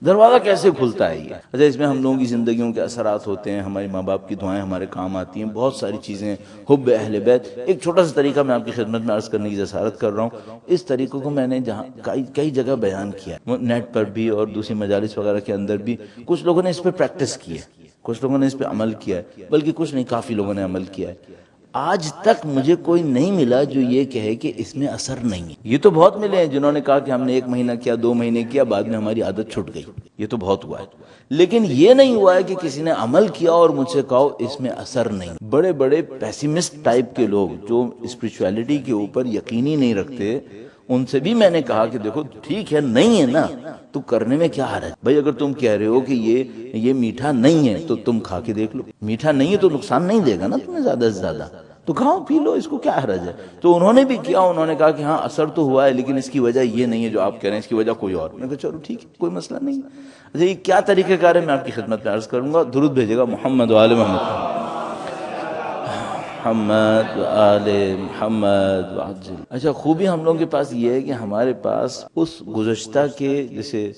دروازہ کیسے کھلتا ہے یہ؟ اچھا، اس میں ہم لوگوں کی زندگیوں کے اثرات ہوتے ہیں، ہمارے ماں باپ کی دعائیں ہمارے کام آتی ہیں، بہت ساری چیزیں، حب اہل بیت۔ ایک چھوٹا سا طریقہ میں آپ کی خدمت میں عرض کرنے کی جسارت کر رہا ہوں۔ اس طریقے کو میں نے جہاں کئی جگہ بیان کیا ہے، نیٹ پر بھی اور دوسری مجالس وغیرہ کے اندر بھی۔ کچھ لوگوں نے اس پہ پریکٹس کی ہے، کچھ لوگوں نے اس پہ عمل کیا ہے، بلکہ کچھ نہیں، کافی لوگوں نے عمل کیا ہے۔ آج تک مجھے کوئی نہیں ملا جو یہ کہے کہ اس میں اثر نہیں ہے۔ یہ تو بہت ملے ہیں جنہوں نے کہا کہ ہم نے 1 مہینہ کیا، 2 مہینے کیا، بعد میں ہماری عادت چھوٹ گئی، یہ تو بہت ہوا ہے۔ لیکن یہ نہیں ہوا ہے کہ کسی نے عمل کیا اور مجھ سے کہا اس میں اثر نہیں۔ بڑے بڑے پیسیمسٹ ٹائپ کے لوگ جو اسپرچویلٹی کے اوپر یقینی نہیں رکھتے، ان سے بھی میں نے کہا کہ دیکھو ٹھیک ہے، نہیں ہے نا تو کرنے میں کیا حرج ہے بھائی؟ اگر تم کہہ رہے ہو کہ یہ میٹھا نہیں ہے تو تم کھا کے دیکھ لو، میٹھا نہیں ہے تو نقصان نہیں دے گا نا تمہیں زیادہ سے زیادہ، تو کھاؤ پی لو، اس کو کیا حرج ہے؟ تو انہوں نے بھی کیا، انہوں نے کہا کہ ہاں اثر تو ہوا ہے، لیکن اس کی وجہ یہ نہیں ہے جو آپ کہہ رہے ہیں، اس کی وجہ کوئی اور۔ میں کہا چلو ٹھیک ہے، کوئی مسئلہ نہیں۔ اچھا، یہ کیا طریقہ کار ہے میں آپ کی خدمت میں عرض کروں گا۔ درود بھیجے گا محمد و آل محمد، محمد و آل محمد وعجل۔ اچھا، خوبی ہم لوگوں کے پاس یہ ہے کہ ہمارے پاس اس گزشتہ کے، جیسے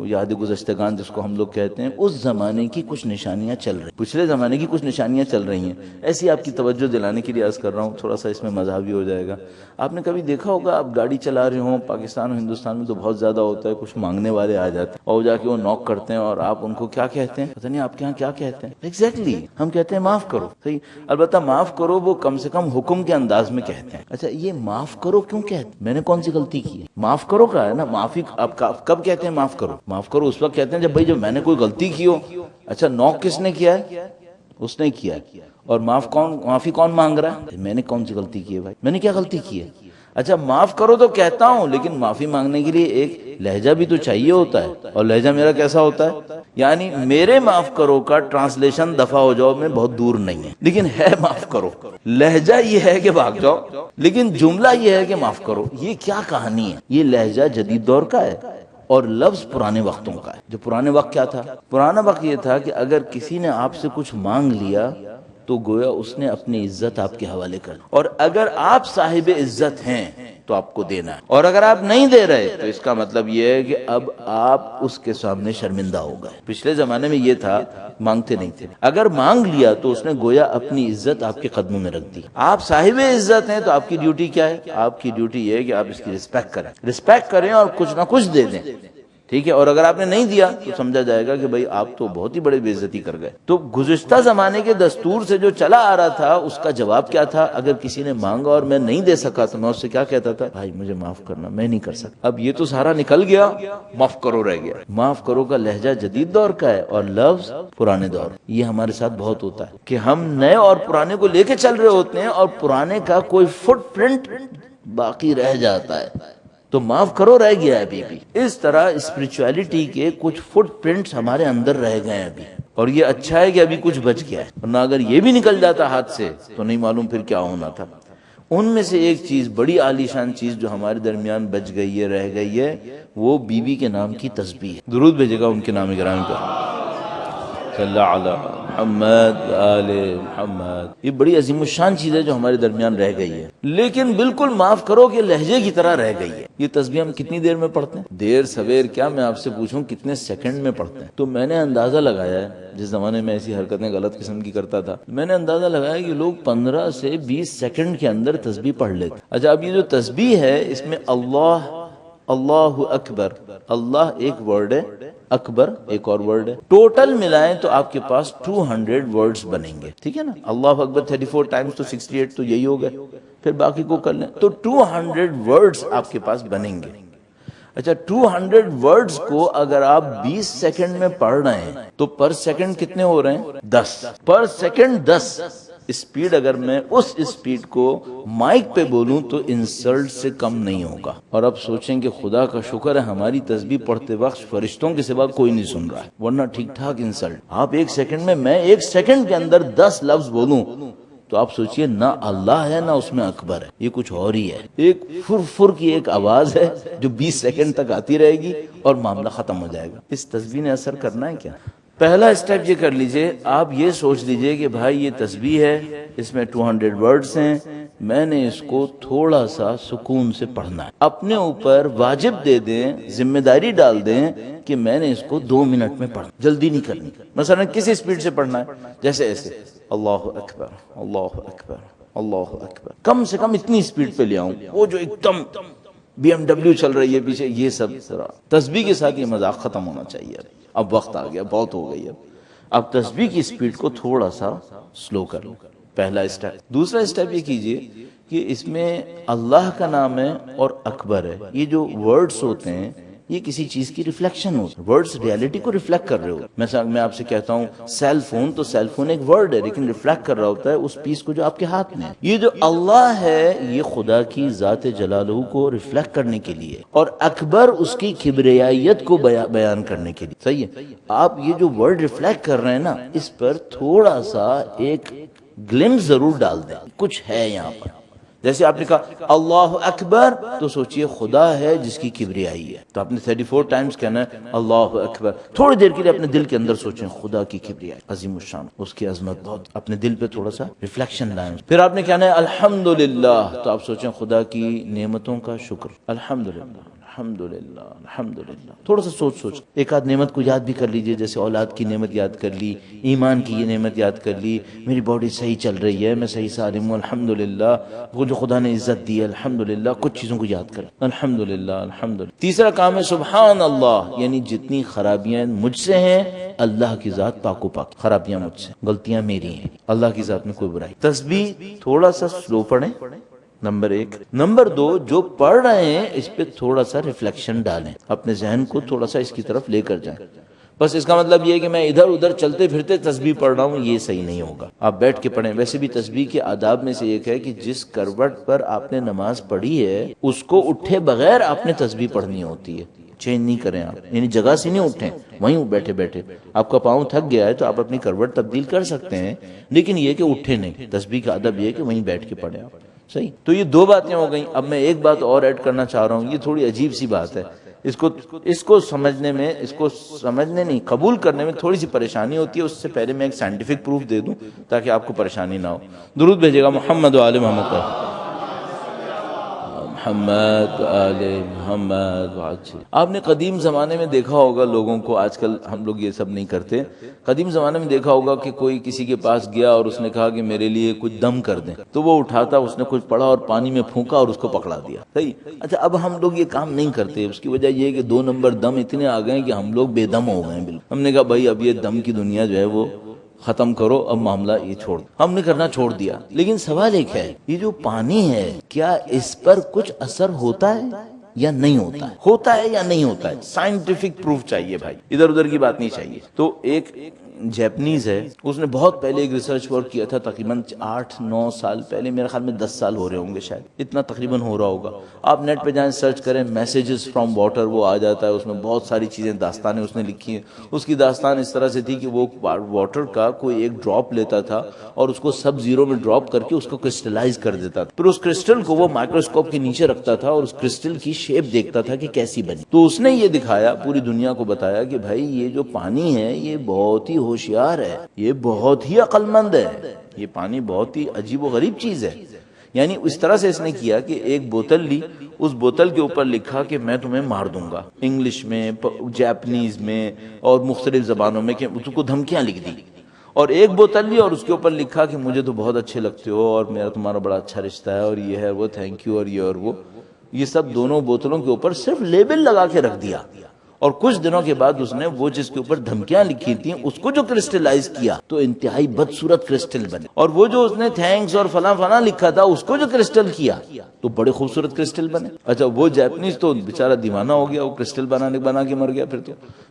یاد گزشتگان جس کو ہم لوگ کہتے ہیں، اس زمانے کی کچھ نشانیاں چل رہی ہیں، پچھلے زمانے کی کچھ نشانیاں چل رہی ہیں۔ ایسی آپ کی توجہ دلانے کے لیے عرض کر رہا ہوں، تھوڑا سا اس میں مزاح بھی ہو جائے گا۔ آپ نے کبھی دیکھا ہوگا، آپ گاڑی چلا رہے ہوں، پاکستان اور ہندوستان میں تو بہت زیادہ ہوتا ہے، کچھ مانگنے والے آ جاتے ہیں اور جا کے وہ نوک کرتے ہیں، اور آپ ان کو کیا کہتے ہیں؟ پتہ نہیں آپ کے یہاں کیا کہتے ہیں؟ ایگزیکٹلی ہم کہتے ہیں معاف کرو، صحیح۔ البتہ معاف کرو وہ کم سے کم حکم کے انداز میں کہتے ہیں۔ اچھا، یہ معاف کرو کیوں کہتے ہیں؟ میں نے کون سی غلطی کی ہے؟ معاف کرو کا ہے نا، معافی آپ کب کہتے ہیں معاف کرو؟ معاف کرو اس وقت کہتے ہیں جب میں نے کوئی غلطی کی ہو۔ اچھا، نوک کس نے کیا ہے؟ اس نے کیا ہے۔ اور معافی کون مانگ رہا ہے؟ میں نے کون سی غلطی کی ہے بھائی؟ میں نے کیا غلطی کی ہے؟ اچھا، معاف کرو تو کہتا ہوں، لیکن معافی مانگنے کے لیے ایک لہجہ بھی تو چاہیے ہوتا ہے، اور لہجہ میرا کیسا ہوتا ہے؟ یعنی میرے معاف کرو کا ٹرانسلیشن دفع ہو جاؤ میں بہت دور نہیں ہے، لیکن ہے معاف کرو، لہجہ یہ ہے کہ بھاگ جاؤ، لیکن جملہ یہ ہے کہ معاف کرو۔ یہ کیا کہانی ہے؟ یہ لہجہ جدید دور کا ہے اور لفظ پرانے وقتوں کا ہے۔ جو پرانے وقت کیا تھا؟ پرانا وقت یہ تھا کہ اگر کسی نے آپ سے کچھ مانگ لیا تو گویا اس نے اپنی عزت آپ کے حوالے کر دی، اور اگر آپ صاحب عزت ہیں تو آپ کو دینا ہے، اور اگر آپ نہیں دے رہے تو اس کا مطلب یہ ہے کہ اب آپ اس کے سامنے شرمندہ ہو گئے۔ پچھلے زمانے میں یہ تھا، مانگتے نہیں تھے، اگر مانگ لیا تو اس نے گویا اپنی عزت آپ کے قدموں میں رکھ دی۔ آپ صاحب عزت ہیں تو آپ کی ڈیوٹی کیا ہے؟ آپ کی ڈیوٹی یہ ہے کہ آپ اس کی رسپیکٹ کریں اور کچھ نہ کچھ دے دیں، ٹھیک ہے؟ اور اگر آپ نے نہیں دیا تو سمجھا جائے گا کہ بھئی آپ تو بہت ہی بڑی بے عزتی کر گئے۔ تو گزشتہ زمانے کے دستور سے جو چلا آ رہا تھا، اس کا جواب کیا تھا؟ اگر کسی نے مانگا اور میں نہیں دے سکا تو میں اس سے کیا کہتا تھا؟ بھائی مجھے معاف کرنا، میں نہیں کر سکتا۔ اب یہ تو سارا نکل گیا، معاف کرو رہ گیا۔ معاف کرو کا لہجہ جدید دور کا ہے اور لفظ پرانے دور۔ یہ ہمارے ساتھ بہت ہوتا ہے کہ ہم نئے اور پرانے کو لے کے چل رہے ہوتے ہیں، اور پرانے کا کوئی فٹ پرنٹ باقی رہ جاتا ہے، تو معاف کرو رہ گیا ہے ابھی بھی۔ اس طرح اسپرچویلٹی کے کچھ فٹ پرنٹس ہمارے اندر رہ گئے ہیں ابھی، اور یہ اچھا ہے کہ ابھی کچھ بچ گیا ہے، ورنہ اگر یہ بھی نکل جاتا ہاتھ سے تو نہیں معلوم پھر کیا ہونا تھا۔ ان میں سے ایک چیز، بڑی عالیشان چیز جو ہمارے درمیان بچ گئی ہے، رہ گئی ہے، وہ بیوی کے نام کی تسبیح ہے۔ درود بھیجے گا ان کے نام گرامی پر، صلی اللہ علیہ محمد آل محمد۔ یہ بڑی عظیم الشان چیز ہے جو ہمارے درمیان رہ گئی ہے، لیکن بالکل معاف کرو کہ لہجے کی طرح رہ گئی ہے۔ یہ تسبیح ہم کتنی دیر میں پڑھتے ہیں؟ دیر سویر کیا، میں آپ سے پوچھوں کتنے سیکنڈ میں پڑھتے ہیں؟ تو میں نے اندازہ لگایا ہے، جس زمانے میں ایسی حرکتیں غلط قسم کی کرتا تھا، میں نے اندازہ لگایا کہ لوگ 15 سے 20 سیکنڈ کے اندر تسبیح پڑھ لیتے۔ اچھا، اب یہ جو تسبیح ہے، اس میں اللہ اکبر، اللہ ایک ورڈ ہے، اکبر ایک اور ورڈ ہے، ٹوٹل ملائیں تو آپ کے پاس 200 ورڈز بنیں گے، ٹھیک ہے نا؟ اللہ اکبر 34 ٹائمز تو 68 تو یہی ہو گئے، پھر باقی کو کر لیں تو 200 ورڈز آپ کے پاس بنیں گے۔ اچھا، 200 ورڈز کو اگر آپ 20 سیکنڈ میں پڑھ رہے ہیں تو پر سیکنڈ کتنے ہو رہے ہیں؟ 10 پر سیکنڈ 10۔ اسپیڈ اگر میں اس اسپیڈ کو مائک پہ بولوں تو انسلٹ سے کم نہیں ہوگا۔ اور اب سوچیں کہ خدا کا شکر ہے ہماری تسبیح پڑھتے وقت فرشتوں کے سوا کوئی نہیں سن رہا ہے، ورنہ ٹھیک ٹھاک انسلٹ۔ آپ 1 سیکنڈ میں 1 سیکنڈ کے اندر 10 لفظ بولوں تو آپ سوچئے، نہ اللہ ہے نہ اس میں اکبر ہے، یہ کچھ اور ہی ہے۔ ایک فر کی ایک آواز ہے جو 20 سیکنڈ تک آتی رہے گی اور معاملہ ختم ہو جائے گا۔ اس تسبیح نے اثر کرنا ہے کیا؟ پہلا اسٹیپ یہ کر لیجئے، آپ یہ سوچ لیجئے کہ بھائی یہ تسبیح ہے، اس میں 200 ورڈز ہیں، میں نے اس کو تھوڑا سا سکون سے پڑھنا ہے. اپنے اوپر واجب دے دیں, ذمہ داری ڈال دیں کہ میں نے اس کو 2 منٹ میں پڑھنا, جلدی نہیں کرنی. مثلا کسی سپیڈ سے پڑھنا ہے, جیسے ایسے اللہ اکبر اللہ اکبر اللہ اکبر, کم سے کم اتنی سپیڈ پہ لے آؤں, وہ جو ایک دم BMW چل رہی ہے پیچھے, یہ سب تسبیح کے ساتھ یہ مذاق ختم ہونا چاہیے. اب وقت آ گیا, بہت ہو گئی. اب تسبیح کی سپیڈ کو تھوڑا سا سلو کر لو, پہلا اسٹیپ. دوسرا اسٹیپ یہ کیجئے کہ اس میں اللہ کا نام ہے اور اکبر ہے, یہ جو ورڈز ہوتے ہیں یہ کسی چیز کی ریفلیکشن ہوتی ہے, ورڈز ریالٹی کو ریفلیکٹ کر رہے ہو. مثلا میں آپ سے کہتا ہوں سیل فون, تو سیل فون ایک ورڈ ہے لیکن ریفلیکٹ کر رہا ہوتا ہے اس پیس کو جو آپ کے ہاتھ میں ہے. یہ جو اللہ ہے یہ خدا کی ذات جلالہ کو ریفلیکٹ کرنے کے لیے, اور اکبر اس کی کبریائیت کو بیان کرنے کے لیے. صحیح ہے, آپ یہ جو ورڈ ریفلیکٹ کر رہے ہیں نا, اس پر تھوڑا سا ایک گلمس ضرور ڈال دیں, کچھ ہے یہاں پر. جیسے آپ نے کہا اللہ اکبر, تو سوچئے خدا ہے جس کی کبریائی ہے, تو آپ نے 34 ٹائمز کہنا ہے اللہ اکبر. تھوڑی دیر کے لیے اپنے دل کے اندر سوچیں خدا کی کبریائی عظیم الشان, اس کی عظمت بہت, اپنے دل پہ تھوڑا سا ریفلیکشن لائیں. پھر آپ نے کہنا ہے الحمدللہ, تو آپ سوچیں خدا کی نعمتوں کا شکر, الحمدللہ الحمدللہ الحمدللہ. تھوڑا سا سوچ ایک آدھ نعمت کو یاد بھی کر لیجئے, جیسے اولاد کی نعمت یاد کر لی, ایمان کی یہ نعمت یاد کر لی, میری باڈی صحیح چل رہی ہے, میں صحیح سالم ہوں الحمدللہ, وہ جو خدا نے عزت دی ہے الحمدللہ. کچھ چیزوں کو یاد کر الحمدللہ الحمدللہ. تیسرا کام ہے سبحان اللہ, یعنی جتنی خرابیاں مجھ سے ہیں اللہ کی ذات پاک و پاک, خرابیاں مجھ سے, غلطیاں میری ہیں, اللہ کی ذات میں کوئی برائی. تسبیح تھوڑا سا سلو پڑھیں, نمبر 1. نمبر 2, جو پڑھ رہے ہیں اس پہ تھوڑا سا ریفلیکشن ڈالیں, اپنے ذہن کو تھوڑا سا اس کی طرف لے کر جائیں. بس اس کا مطلب یہ ہے کہ میں ادھر ادھر چلتے پھرتے تسبیح پڑھ رہا ہوں, یہ صحیح نہیں ہوگا. آپ بیٹھ کے پڑھیں. ویسے بھی تسبیح کے آداب میں سے ایک ہے کہ جس کروٹ پر آپ نے نماز پڑھی ہے اس کو اٹھے بغیر آپ نے تسبیح پڑھنی ہوتی ہے, چینج نہیں کریں آپ, یعنی جگہ سے نہیں اٹھیں, وہیں بیٹھے بیٹھے. آپ کا پاؤں تھک گیا ہے تو آپ اپنی کروٹ تبدیل کر سکتے ہیں, لیکن یہ کہ اٹھے نہیں. تسبیح کا ادب یہ ہے کہ وہیں بیٹھ کے پڑھیں آپ. صحیح. تو یہ 2 باتیں ہو گئیں. اب میں ایک بات اور ایڈ کرنا چاہ رہا ہوں, یہ تھوڑی عجیب سی بات ہے, اس کو سمجھنے میں, اس کو سمجھنے نہیں قبول کرنے میں تھوڑی سی پریشانی ہوتی ہے. اس سے پہلے میں ایک سائنٹیفک پروف دے دوں تاکہ آپ کو پریشانی نہ ہو. درود بھیجے گا محمد و آل محمد, محمد آل محمد. آپ نے قدیم زمانے میں دیکھا ہوگا لوگوں کو, آج کل ہم لوگ یہ سب نہیں کرتے, قدیم زمانے میں دیکھا ہوگا کہ کوئی کسی کے پاس گیا اور اس نے کہا کہ میرے لیے کچھ دم کر دیں, تو وہ اٹھا تھا, اس نے کچھ پڑھا اور پانی میں پھونکا اور اس کو پکڑا دیا. صحیح. اچھا, اب ہم لوگ یہ کام نہیں کرتے. اس کی وجہ یہ ہے کہ 2 نمبر دم اتنے آ گئے کہ ہم لوگ بے دم ہو گئے. بالکل ہم نے کہا بھائی اب یہ دم کی دنیا جو ہے وہ ختم کرو, اب معاملہ یہ چھوڑ. ہم نے کرنا چھوڑ دیا. لیکن سوال ایک ہے, یہ جو پانی ہے کیا اس پر کچھ اثر ہوتا ہے یا نہیں ہوتا ہے, ہوتا ہے یا نہیں ہوتا ہے؟ سائنٹیفک پروف چاہیے بھائی, ادھر ادھر کی بات نہیں چاہیے. تو ایک جیپنیز ہے, اس نے بہت پہلے ایک ریسرچ ورک کیا تھا, تقریباً 8-9 سال پہلے, میرے خیال میں 10 سال ہو رہے ہوں گے شاید, اتنا تقریباً ہو رہا ہوگا. آپ نیٹ پہ جائیں, سرچ کریں میسیجز فرام واٹر, وہ آ جاتا ہے. اس میں بہت ساری چیزیں, داستانیں اس نے لکھی ہیں. اس کی داستان اس طرح سے تھی کہ وہ واٹر کا کوئی ایک ڈراپ لیتا تھا اور اس کو سب زیرو میں ڈراپ کر کے اس کو کرسٹلائز کر دیتا تھا. پھر اس کرسٹل کو وہ مائکروسکوپ کے نیچے رکھتا تھا اور اس کرسٹل کی شیپ دیکھتا تھا کہ کیسی بنی. تو اس نے یہ دکھایا, پوری دنیا کو بتایا کہ بھائی یہ جو پانی ہے یہ بہت ہی ہوشیار ہے, یہ بہت ہی عقل مند ہے, یہ پانی بہت ہی عجیب و غریب چیز ہے. یعنی اس طرح سے اس نے کیا کہ ایک بوتل لی, اس بوتل کے اوپر لکھا کہ میں تمہیں مار دوں گا, انگلش میں, جاپنیز میں اور مختلف زبانوں میں, کہ اس کو دھمکیاں لکھ دی. اور ایک بوتل لی اور اس کے اوپر لکھا کہ مجھے تو بہت اچھے لگتے ہو اور میرا تمہارا بڑا اچھا رشتہ ہے اور یہ ہے وہ, تھینک یو, اور یہ اور وہ. یہ سب دونوں بوتلوں کے اوپر صرف لیبل لگا کے رکھ دیا. اور کچھ دنوں کے بعد اس نے وہ جس کے اوپر دھمکیاں لکھی تھیں اس کو جو کرسٹلائز کیا تو انتہائی بدصورت کرسٹل بنے, اور وہ جو اس نے تھینکس اور فلاں فلاں لکھا تھا اس کو جو کرسٹل کیا تو بڑے خوبصورت کرسٹل بنے. اچھا, وہ جاپنیز تو بیچارہ دیوانہ ہو گیا, وہ کرسٹل بنا کے مر گیا. پھر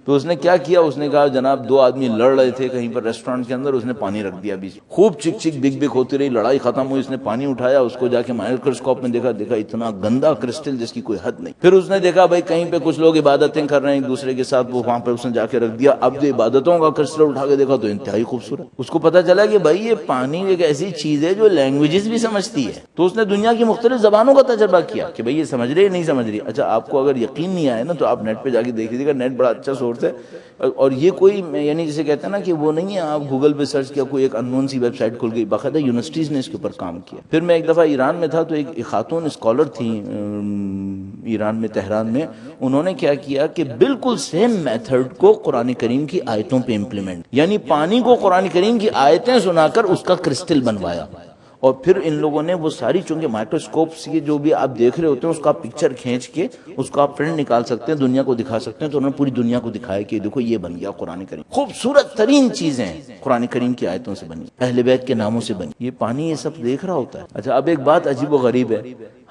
تو اس نے کیا کیا, اس نے کہا جناب 2 آدمی لڑ رہے تھے کہیں پر ریسٹورینٹ کے اندر, اس نے پانی رکھ دیا بیچ, خوب چک چک بگ بگ ہوتی رہی, لڑائی ختم ہوئی, اس نے پانی اٹھایا, اس کو جا کے مائکروسکوپ میں دیکھا اتنا گندا کرسٹل جس کی کوئی حد نہیں. پھر اس نے دیکھا بھائی کہیں پہ کچھ لوگ عبادتیں کر رہے ہیں, ایک دوسرے کے ساتھ، وہ وہاں پہ اس نے جا کے رکھ دیا. اب جو عبادتوں کا کرسٹر اٹھا کے دیکھا تو انتہائی خوبصورت. اس کو پتا چلا کہ بھائی یہ پانی ایک ایسی چیز ہے جو لینگویجز بھی سمجھتی ہے. تو اس نے دنیا کی مختلف زبانوں کا تجربہ کیا کہ بھائی یہ سمجھ رہی ہے نہیں سمجھ رہی. اچھا آپ کو اگر یقین نہیں آئے نا تو آپ نیٹ پہ جا کے دیکھ لیجیے گا. نیٹ بڑا اچھا سورس ہے. اور یہ کوئی یعنی جسے کہتے ہیں نا کہ وہ نہیں ہے آپ گوگل پہ سرچ کیا کوئی ایک انون سی ویب سائٹ کھل گئی. باقاعدہ یونیورسٹیز نے اس کے اوپر کام کیا. پھر میں ایک دفعہ ایران میں تھا تو ایک خاتون اسکالر تھی ایران میں تہران میں. انہوں نے کیا کیا کہ بالکل سیم میتھڈ کو قرآن کریم کی آیتوں پہ امپلیمنٹ، یعنی پانی کو قرآن کریم کی آیتیں سنا کر اس کا کرسٹل بنوایا. اور پھر ان لوگوں نے وہ ساری، چونکہ مائکروسکوپ سے جو بھی آپ دیکھ رہے ہوتے ہیں اس کا پکچر کھینچ کے اس کو آپ پرنٹ نکال سکتے ہیں، دنیا کو دکھا سکتے ہیں. تو انہوں نے پوری دنیا کو دکھایا کہ دیکھو یہ بن گیا قرآن کریم. خوبصورت ترین چیزیں قرآن کریم کی آیتوں سے بنی، اہل بیت کے ناموں سے بنی. یہ پانی یہ سب دیکھ رہا ہوتا ہے. اچھا اب ایک بات عجیب و غریب ہے،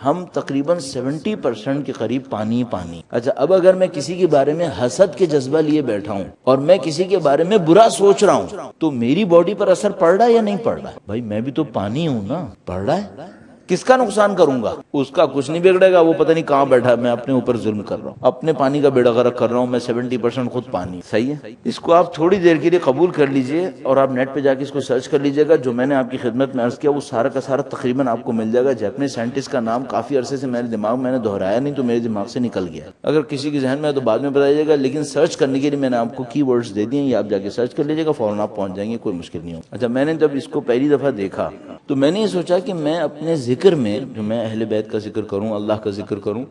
ہم تقریباً 70% کے قریب پانی پانی. اچھا اب اگر میں کسی کے بارے میں حسد کے جذبہ لیے بیٹھا ہوں اور میں کسی کے بارے میں برا سوچ رہا ہوں تو میری باڈی پر اثر پڑ رہا ہے یا نہیں پڑ رہا ہے؟ بھائی میں بھی تو پانی ہوں نا. پڑ رہا ہے. کس کا نقصان کروں گا؟ اس کا کچھ نہیں بگڑے گا، وہ پتہ نہیں کہاں بیٹھا ہے. میں اپنے اوپر ظلم کر رہا ہوں، اپنے پانی کا بیڑا غرق کر رہا ہوں. میں 70% خود پانی. صحیح ہے. اس کو آپ تھوڑی دیر کے لیے قبول کر لیجئے اور آپ نیٹ پہ جا کے اس کو سرچ کر لیجئے گا. جو میں نے آپ کی خدمت میں عرض کیا وہ سارا کا سارا تقریباً آپ کو مل جائے گا. جاپنیز سائنٹسٹ کا نام کافی عرصے سے میرے دماغ میں نے دہرایا نہیں تو میرے دماغ سے نکل گیا. اگر کسی کے ذہن میں ہے تو بعد میں بتائیے گا، لیکن سرچ کرنے کے لیے میں نے آپ کو کی ورڈز دے دیے ہیں. یہ آپ جا کے سرچ کر لیجئے گا، فوراً آپ پہنچ جائیں گے، کوئی مشکل نہیں ہو. اچھا میں نے جب اس کو پہلی دفعہ دیکھا تو میں نے یہ سوچا کہ میں اپنے ذکر میں جو میں اہل بیت کا ذکر کروں، اللہ کا ذکر کروں،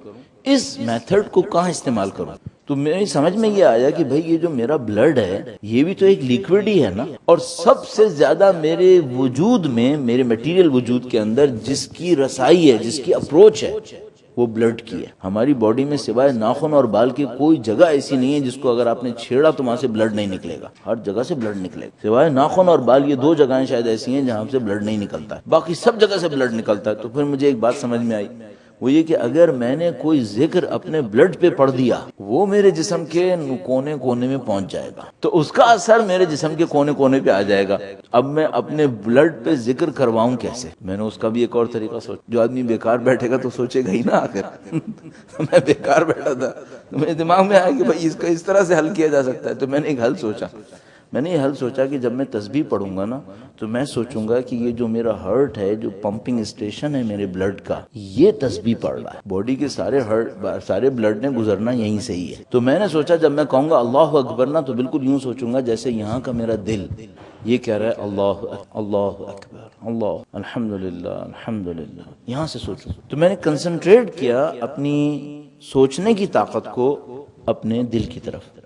اس میتھڈ کو کہاں استعمال کروں. تو میری سمجھ میں یہ آیا کہ بھئی یہ جو میرا بلڈ ہے یہ بھی تو ایک لیکوڈ ہی ہے نا. اور سب سے زیادہ میرے وجود میں، میرے میٹیریل وجود کے اندر جس کی رسائی ہے، جس کی اپروچ ہے، وہ بلڈ کی ہے. ہماری باڈی میں سوائے ناخن اور بال کی کوئی جگہ ایسی نہیں ہے جس کو اگر آپ نے چھیڑا تو وہاں سے بلڈ نہیں نکلے گا. ہر جگہ سے بلڈ نکلے گا سوائے ناخن اور بال. یہ دو جگہیں شاید ایسی ہیں جہاں سے بلڈ نہیں نکلتا ہے، باقی سب جگہ سے بلڈ نکلتا ہے. تو پھر مجھے ایک بات سمجھ میں آئی، وہ یہ کہ اگر میں نے کوئی ذکر اپنے بلڈ پہ پڑھ دیا وہ میرے جسم کے کونے کونے میں پہنچ جائے گا تو اس کا اثر میرے جسم کے کونے کونے پہ آ جائے گا. اب میں اپنے بلڈ پہ ذکر کرواؤں کیسے؟ میں نے اس کا بھی ایک اور طریقہ سوچا. جو آدمی بیکار بیٹھے گا تو سوچے گا ہی نا. آخر میں بیکار بیٹھا تھا تو میرے دماغ میں آیا کہ بھائی اس کا اس طرح سے حل کیا جا سکتا ہے. تو میں نے ایک حل سوچا. میں نے یہ حل سوچا کہ جب میں تسبیح پڑھوں گا نا تو میں سوچوں گا کہ یہ جو میرا ہارٹ ہے، جو پمپنگ اسٹیشن ہے میرے بلڈ کا، یہ تسبیح پڑھ رہا ہے. باڈی کے سارے بلڈ نے گزرنا یہیں سے ہی ہے. تو میں نے سوچا جب میں کہوں گا اللہ اکبر نا تو بالکل یوں سوچوں گا جیسے یہاں کا میرا دل یہ کہہ رہا ہے اللہ اکبر، اللہ الحمدللہ الحمدللہ. یہاں سے سوچوں. تو میں نے کنسنٹریٹ کیا اپنی سوچنے کی طاقت کو اپنے دل کی طرف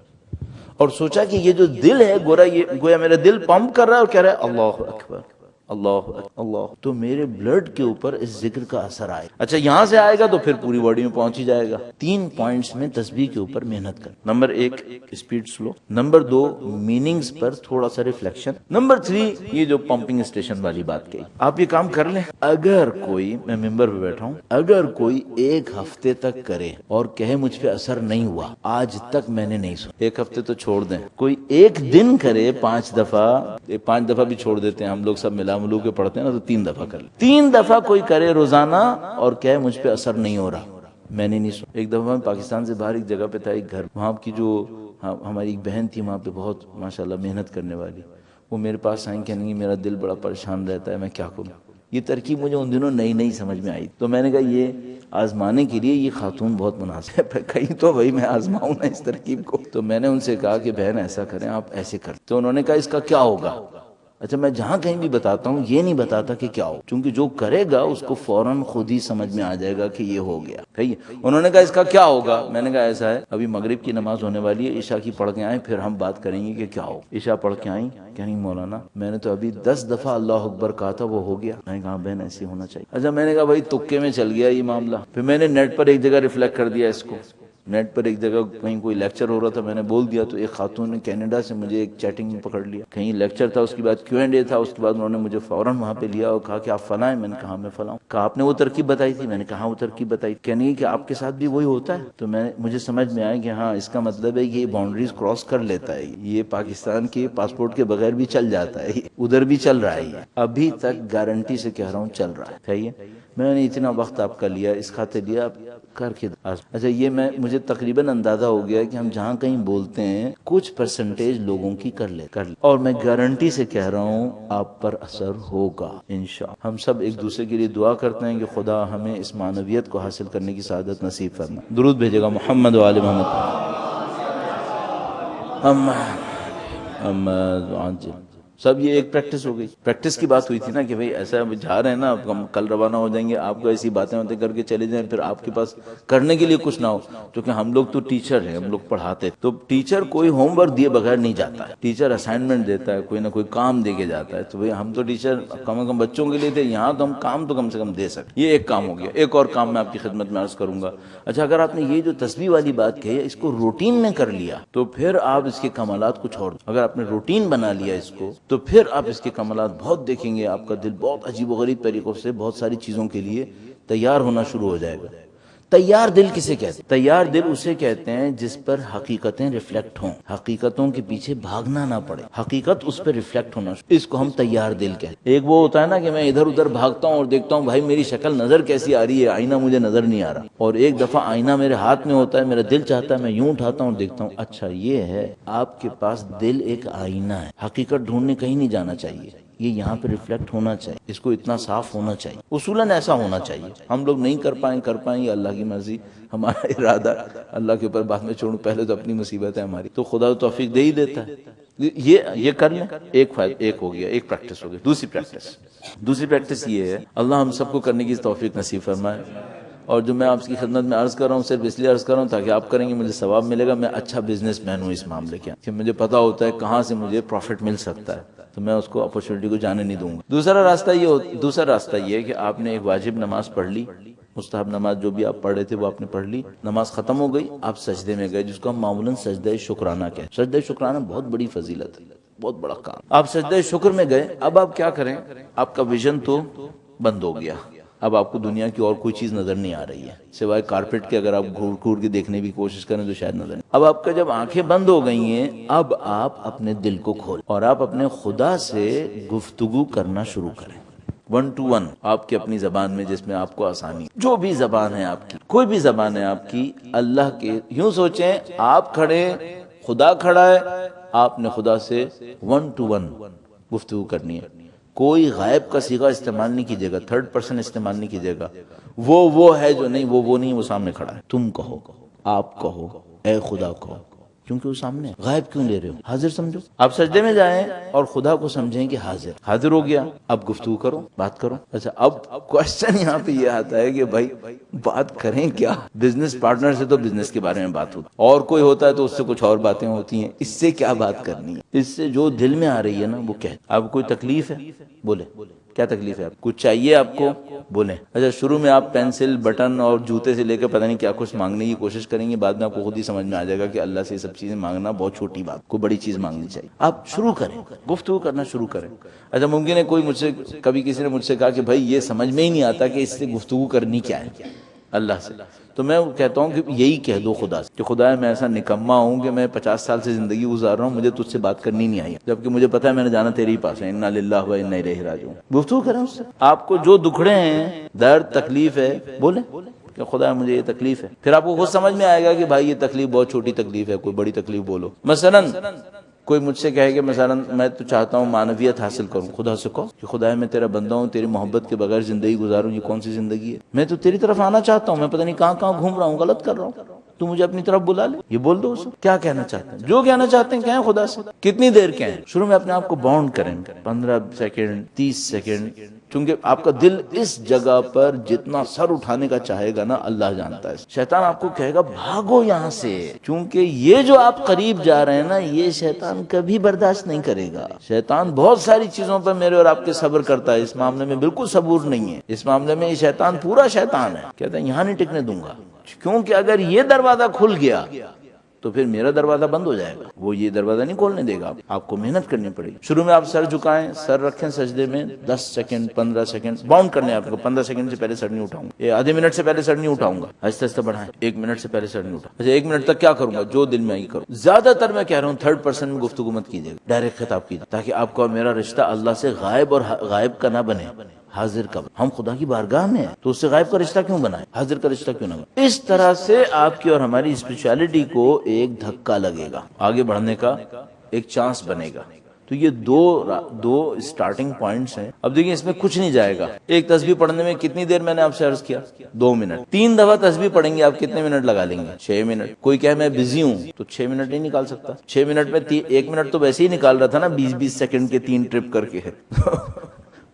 اور سوچا کہ یہ جو دل ہے گویا میرا دل پمپ کر رہا ہے اور کہہ رہا ہے اللہ اکبر اللہ اللہ. تو میرے بلڈ کے اوپر اس ذکر کا اثر آئے. اچھا یہاں سے آئے گا تو پھر پوری باڈی میں پہنچ ہی جائے گا. 3 پوائنٹس میں تسبیح کے اوپر محنت کر. Number 1 speed slow. Number 2 meanings پر تھوڑا سا ریفلیکشن. نمبر 3 یہ جو پمپنگ اسٹیشن والی بات کہی. آپ یہ کام کر لیں. اگر کوئی، میں ممبر پہ بیٹھا ہوں، اگر کوئی 1 ہفتے تک کرے اور کہے مجھ پہ اثر نہیں ہوا، آج تک میں نے نہیں سنا. 1 ہفتے تو چھوڑ دیں، کوئی 1 دن کرے 5 دفعہ بھی چھوڑ دیتے ہیں ہم لوگ سب ملا ملو کے پڑھتے ہیں نا، تو 3 دفعہ کر لیں. 3 دفعہ کوئی کرے روزانہ اور کہے مجھ پہ اثر نہیں ہو رہا، میں نے نہیں سنا. ایک دفعہ میں پاکستان سے باہر ایک جگہ پہ تھا، ایک گھر، وہاں کی جو ہماری ایک بہن تھی وہاں پہ بہت ماشاءاللہ محنت کرنے والی. وہ میرے پاس آئیں کہنے گی میرا دل بڑا پریشان رہتا ہے، میں کیا کروں. یہ ترکیب مجھے ان دنوں نئی سمجھ میں آئی. تو میں نے کہا یہ آزمانے کے لیے یہ خاتون بہت مناسب ہے، کہیں تو بھائی میں آزماؤں نا اس ترکیب کو. تو میں نے ان سے کہا کہ بہن ایسا کریں، آپ ایسے کریں. تو انہوں نے کہا اس کا کیا ہوگا. اچھا میں جہاں کہیں بھی بتاتا ہوں یہ نہیں بتاتا کہ کیا ہو، چونکہ جو کرے گا اس کو فوراً خود ہی سمجھ میں آ جائے گا کہ یہ ہو گیا. انہوں نے کہا اس کا کیا ہوگا. میں نے کہا ایسا ہے، ابھی مغرب کی نماز ہونے والی ہے، عشاء کی پڑھ کے آئیں پھر ہم بات کریں گے کہ کیا ہو. عشاء پڑھ کے آئیں، کہیں مولانا میں نے تو ابھی 10 دفعہ اللہ اکبر کہا تھا، وہ ہو گیا. میں نے کہا بہن ایسے ہونا چاہیے. اچھا میں نے کہا بھائی تکے میں چل گیا یہ معاملہ. پھر میں نے نیٹ پر ایک جگہ ریفلیکٹ کر دیا اس کو. نیٹ پر ایک جگہ کہیں کوئی لیکچر ہو رہا تھا، میں نے بول دیا تو ایک خاتون نے کینیڈا سے مجھے ایک چیٹنگ میں پکڑ لیا. کہیں لیکچر تھا، اس کے بعد Q&A تھا، اس کے بعد انہوں نے مجھے فوراً وہاں پہ لیا اور کہا کہ آپ فلاں ہیں. میں نے کہا میں فلاں. کہا آپ نے وہ ترکیب بتائی تھی. میں نے کہا وہ ترکیب بتائی. کہنے کہ آپ کے ساتھ بھی وہی ہوتا ہے. تو مجھے سمجھ میں آیا کہ ہاں اس کا مطلب ہے کہ یہ باؤنڈریز کراس کر لیتا ہے، یہ پاکستان کے پاسپورٹ کے بغیر بھی چل جاتا ہے، ادھر بھی چل رہا ہے. ابھی تک گارنٹی سے کہہ رہا ہوں چل رہا ہے. میں نے اتنا وقت آپ کا لیا، اس خاطر لیا، آپ کر کے اچھا یہ مجھے تقریباً اندازہ ہو گیا کہ ہم جہاں کہیں بولتے ہیں کچھ پرسنٹیج لوگوں کی کر لے اور میں گارنٹی سے کہہ رہا ہوں آپ پر اثر ہوگا انشاءاللہ۔ ہم سب ایک دوسرے کے لیے دعا کرتے ہیں کہ خدا ہمیں اس معنویت کو حاصل کرنے کی سعادت نصیب فرمائے۔ درود بھیجے گا محمد و آل محمد۔ محمد سب یہ ایک پریکٹس ہو گئی۔ پریکٹس کی بات ہوئی تھی نا کہ بھئی ایسا جا رہے ہیں نا، ہم کل روانہ ہو جائیں گے، آپ کو ایسی باتیں ہوتے کر کے چلے جائیں، پھر آپ کے پاس کرنے کے لیے کچھ نہ ہو، کیونکہ ہم لوگ تو ٹیچر ہیں، ہم لوگ پڑھاتے، تو ٹیچر کوئی ہوم ورک دیے بغیر نہیں جاتا ہے، ٹیچر اسائنمنٹ دیتا ہے، کوئی نہ کوئی کام دے کے جاتا ہے، تو بھئی ہم تو ٹیچر کم از کم بچوں کے لیے تھے، یہاں تو ہم کام تو کم سے کم دے سکتے۔ یہ ایک کام ہو گیا۔ ایک اور کام میں آپ کی خدمت میں عرض کروں گا۔ اچھا اگر آپ نے یہ جو تسبیح والی بات کہی ہے اس کو روٹین میں کر لیا تو پھر آپ اس کے کمالات کچھ اور، اگر آپ نے روٹین بنا لیا اس کو تو پھر آپ اس کے کمالات بہت دیکھیں گے، آپ کا دل بہت عجیب و غریب طریقوں سے بہت ساری چیزوں کے لیے تیار ہونا شروع ہو جائے گا۔ تیار دل کسے کہتے ہیں؟ تیار دل اسے کہتے ہیں جس پر حقیقتیں ریفلیکٹ ہوں، حقیقتوں کے پیچھے بھاگنا نہ پڑے، حقیقت اس پر ریفلیکٹ ہونا، اس کو ہم تیار دل کہتے ہیں۔ ایک وہ ہوتا ہے نا کہ میں ادھر ادھر بھاگتا ہوں اور دیکھتا ہوں بھائی میری شکل نظر کیسی آ رہی ہے، آئینہ مجھے نظر نہیں آ رہا، اور ایک دفعہ آئینہ میرے ہاتھ میں ہوتا ہے، میرا دل چاہتا ہے میں یوں اٹھاتا ہوں اور دیکھتا ہوں اچھا یہ ہے۔ آپ کے پاس دل ایک آئینہ ہے، حقیقت ڈھونڈنے کہیں نہیں جانا چاہیے، یہ یہاں پہ ریفلیکٹ ہونا چاہیے، اس کو اتنا صاف ہونا چاہیے، اصولاً ایسا ہونا چاہیے۔ ہم لوگ نہیں کر پائیں یہ اللہ کی مرضی، ہمارا ارادہ اللہ کے اوپر بعد میں چھوڑوں، پہلے تو اپنی مصیبت ہے ہماری، تو خدا تو توفیق دے ہی دیتا ہے۔ یہ کر لیں، ایک ہو گیا، ایک پریکٹس ہو گئی۔ دوسری پریکٹس یہ ہے، اللہ ہم سب کو کرنے کی توفیق نصیب فرمائے، اور جو میں آپ کی خدمت میں عرض کر رہا ہوں صرف اس لیے عرض کر رہا ہوں تاکہ آپ کریں گے مجھے ثواب ملے گا۔ میں اچھا بزنس مین ہوں اس معاملے کے، کہ مجھے پتا ہوتا ہے کہاں سے مجھے پروفٹ مل سکتا ہے، تو میں اس کو اپرچونٹی کو جانے نہیں دوں گا۔ دوسرا راستہ یہ ہے کہ آپ نے ایک واجب نماز پڑھ لی، مستحب نماز جو بھی آپ پڑھ رہے تھے وہ آپ نے پڑھ لی، نماز ختم ہو گئی، آپ سجدے میں گئے، جس کو ہم معمولاً سجدہ شکرانہ کہتے ہیں۔ سجدہ شکرانہ بہت بڑی فضیلت ہے، بہت بڑا کام۔ آپ سجدہ شکر میں گئے، اب آپ کیا کریں؟ آپ کا ویژن تو بند ہو گیا، اب آپ کو دنیا کی اور کوئی چیز نظر نہیں آ رہی ہے سوائے کارپیٹ کے، اگر آپ گھور کے دیکھنے کی کوشش کریں تو شاید نظر نہیں۔ اب آپ کا جب آنکھیں بند ہو گئی ہیں، اب آپ اپنے دل کو کھول اور آپ اپنے خدا سے گفتگو کرنا شروع کریں، 1 to 1 آپ کی اپنی زبان میں، جس میں آپ کو آسانی، جو بھی زبان ہے آپ کی، کوئی بھی زبان ہے آپ کی، اللہ کے، یوں سوچیں آپ کھڑے، خدا کھڑا ہے، آپ نے خدا سے 1 to 1 گفتگو کرنی ہے۔ کوئی غائب کا صیغہ استعمال نہیں کیجیے گا، تھرڈ پرسن استعمال نہیں کیجیے گا، وہ ہے جو نہیں، وہ نہیں، وہ سامنے کھڑا ہے، تم کہو، آپ کہو، اے خدا کہو، کیونکہ وہ سامنے ہے۔ غائب کیوں لے رہے ہو؟ حاضر سمجھو۔ آپ سجدے میں جائیں اور خدا کو سمجھیں کہ حاضر ہو گیا، اب گفتگو کرو، بات کرو۔ اچھا اب کوشچن یہاں پہ یہ آتا ہے کہ بھائی بات کریں کیا؟ بزنس پارٹنر سے تو بزنس کے بارے میں بات ہوتی، اور کوئی ہوتا ہے تو اس سے کچھ اور باتیں ہوتی ہیں، اس سے کیا بات کرنی ہے؟ اس سے جو دل میں آ رہی ہے نا وہ کہہ۔ اب کوئی تکلیف ہے؟ بولے، کیا تکلیف ہے؟ کچھ چاہیے آپ کو؟ بولیں۔ اچھا شروع میں آپ پینسل، بٹن اور جوتے سے لے کے پتہ نہیں کیا کچھ مانگنے کی کوشش کریں گے، بعد میں آپ کو خود ہی سمجھ میں آ جائے گا کہ اللہ سے یہ سب چیزیں مانگنا بہت چھوٹی بات، کوئی بڑی چیز مانگنی چاہیے۔ آپ شروع کریں، گفتگو کرنا شروع کریں۔ اچھا ممکن ہے کوئی کبھی کسی نے مجھ سے کہا کہ بھائی یہ سمجھ میں ہی نہیں آتا کہ اس سے گفتگو کرنی کیا ہے اللہ سے، تو میں کہتا ہوں کہ یہی کہہ دو خدا سے کہ خدا میں ایسا نکما ہوں کہ میں 50 سال سے زندگی گزار رہا ہوں، مجھے تجھ سے بات کرنی نہیں آئی، جبکہ مجھے پتا ہے میں نے جانا تیرے ہی پاس ہے، انا للہ و انا الیہ راجعون۔ گفتگو کریں اس سے، آپ کو جو دکھڑے ہیں، درد، تکلیف ہے، بولیں کہ خدا مجھے یہ تکلیف ہے، پھر آپ کو خود سمجھ میں آئے گا کہ بھائی یہ تکلیف بہت چھوٹی تکلیف ہے، کوئی بڑی تکلیف بولو۔ مثلاً کوئی مجھ سے کہے کہ مثلا میں تو چاہتا ہوں معنویت حاصل کروں، خدا سے کہو کہ خدا میں تیرا بندہ ہوں، تیری محبت کے بغیر زندگی گزاروں، یہ کون سی زندگی ہے؟ میں تو تیری طرف آنا چاہتا ہوں، میں پتہ نہیں کہاں کہاں گھوم رہا ہوں، غلط کر رہا ہوں، تو مجھے اپنی طرف بلا لے۔ یہ بول دو اسے، کیا کہنا چاہتے ہیں، جو کہنا چاہتے ہیں کہیں خدا سے، کتنی دیر کہیں، شروع میں اپنے آپ کو باؤنڈ کریں، 15 سیکنڈ، 30 سیکنڈ، چونکہ آپ کا دل اس جگہ پر جتنا سر اٹھانے کا چاہے گا نا اللہ جانتا ہے، شیطان آپ کو کہے گا بھاگو یہاں سے، کیونکہ یہ جو آپ قریب جا رہے ہیں نا یہ شیطان کبھی برداشت نہیں کرے گا۔ شیطان بہت ساری چیزوں پر میرے اور آپ کے صبر کرتا ہے، اس معاملے میں بالکل صبور نہیں ہے، اس معاملے میں یہ شیطان پورا شیطان ہے، کہتا ہے یہاں نہیں ٹکنے دوں گا، کیونکہ اگر یہ دروازہ کھل گیا تو پھر میرا دروازہ بند ہو جائے گا، وہ یہ دروازہ نہیں کھولنے دے گا، آپ کو محنت کرنی پڑے گی۔ شروع میں آپ سر جھکائیں، سر رکھیں سجدے میں، 10 سیکنڈ 15 سیکنڈ باؤنڈ کرنے، آپ کو 15 سیکنڈ سے پہلے سر نہیں اٹھاؤں گا، یہ آدھے منٹ سے پہلے سر نہیں اٹھاؤں گا، آہستہ آہستہ بڑھائیں، 1 منٹ سے پہلے سر نہیں اٹھاؤں۔ اچھا 1 منٹ تک کیا کروں گا؟ جو دل میں آئی کروں۔ زیادہ تر میں کہہ رہا ہوں تھرڈ پرسن میں گفتگو مت کیجیے، ڈائریکٹ خطاب کیجیے، تاکہ آپ کا میرا رشتہ اللہ سے غائب اور غائب کا نہ بنے، حاضر کا، ہم خدا کی بارگاہ میں ہیں تو اس سے غائب کا رشتہ کیوں بنائیں، حاضر کا رشتہ کیوں نہ بنائیں؟ اس طرح سے آپ کی اور ہماری اسپرچولیٹی کو ایک دھکا لگے گا، آگے بڑھنے کا ایک چانس بنے گا۔ تو یہ دو اسٹارٹنگ پوائنٹس ہیں۔ اب دیکھیں اس میں کچھ نہیں جائے گا، ایک تسبیح پڑھنے میں کتنی دیر میں نے آپ سے عرض کیا، 2 منٹ۔ 3 دفعہ تسبیح پڑھیں گے آپ کتنے منٹ لگا لیں گے، 6 منٹ۔ کوئی کہے میں بزی ہوں تو 6 منٹ نہیں نکال سکتا، 6 منٹ میں 1 منٹ تو ویسے ہی نکال رہا تھا نا، 20 سیکنڈ کے 3 ٹرپ کر کے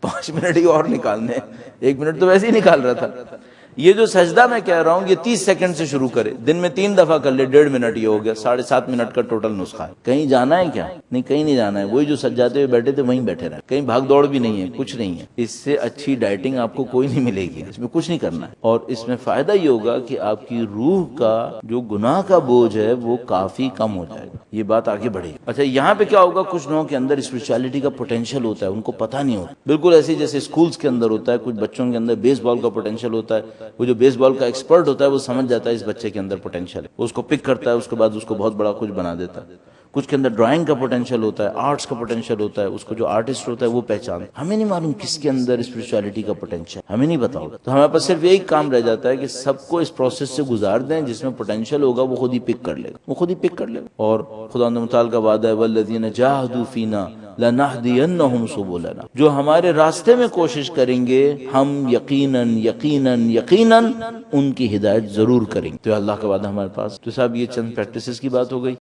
5 منٹ ہی اور نکالنے، 1 منٹ تو ویسے ہی نکال رہا تھا۔ یہ جو سجدہ میں کہہ رہا ہوں یہ 30 سیکنڈ سے شروع کرے، دن میں 3 دفعہ کر لے، 1.5 منٹ یہ ہو گیا، 7.5 منٹ کا ٹوٹل نسخہ ہے۔ کہیں جانا ہے کیا؟ نہیں، کہیں نہیں جانا ہے، وہی جو سجاتے ہوئے بیٹھے تھے وہیں بیٹھے رہے، کہیں بھاگ دوڑ بھی نہیں ہے، کچھ نہیں ہے۔ اس سے اچھی ڈائٹنگ آپ کو کوئی نہیں ملے گی، اس میں کچھ نہیں کرنا ہے، اور اس میں فائدہ یہ ہوگا کہ آپ کی روح کا جو گناہ کا بوجھ ہے وہ کافی کم ہو جائے گا، یہ بات آگے بڑھے گی۔ اچھا یہاں پہ کیا ہوگا، کچھ لوگوں کے اندر اسپرچولیٹی کا پوٹینشیل ہوتا ہے، ان کو پتہ نہیں ہوتا، بالکل ایسے جیسے اسکولز کے اندر ہوتا ہے، کچھ بچوں کے اندر بیس بال کا پوٹینشیل ہوتا ہے، وہ جو بیس بال کا ایکسپرٹ ہوتا ہے وہ سمجھ جاتا ہے اس بچے کے اندر پوٹینشیل ہے، اس کو پک کرتا ہے، اس کے بعد اس کو بہت بڑا کچھ بنا دیتا ہے۔ کچھ کے اندر ڈرائنگ کا پوٹینشیل ہوتا ہے، آرٹس کا پوٹینشیل ہوتا ہے، اس کو جو آرٹسٹ ہوتا ہے وہ پہچان، ہمیں نہیں معلوم کس کے اندر اسپرچولیٹی کا پوٹینشیل، ہمیں نہیں پتا ہوگا، تو ہمارے پاس صرف ایک کام رہ جاتا ہے کہ سب کو اس پروسیس سے گزار دیں، جس میں پوٹینشیل ہوگا وہ خود ہی پک کر لے گا، وہ خود ہی پک کر لے گا۔ اور خدا متعال کا وعدہ ہے والذین جاہدوا فینا لنہدینہم سبلنا، جو ہمارے راستے میں کوشش کریں گے ہم یقیناً یقیناً یقیناً ان کی ہدایت ضرور کریں گے۔ تو اللہ کا وعدہ ہمارے پاس۔ تو صاحب یہ چند پریکٹسز کی بات ہو گئی۔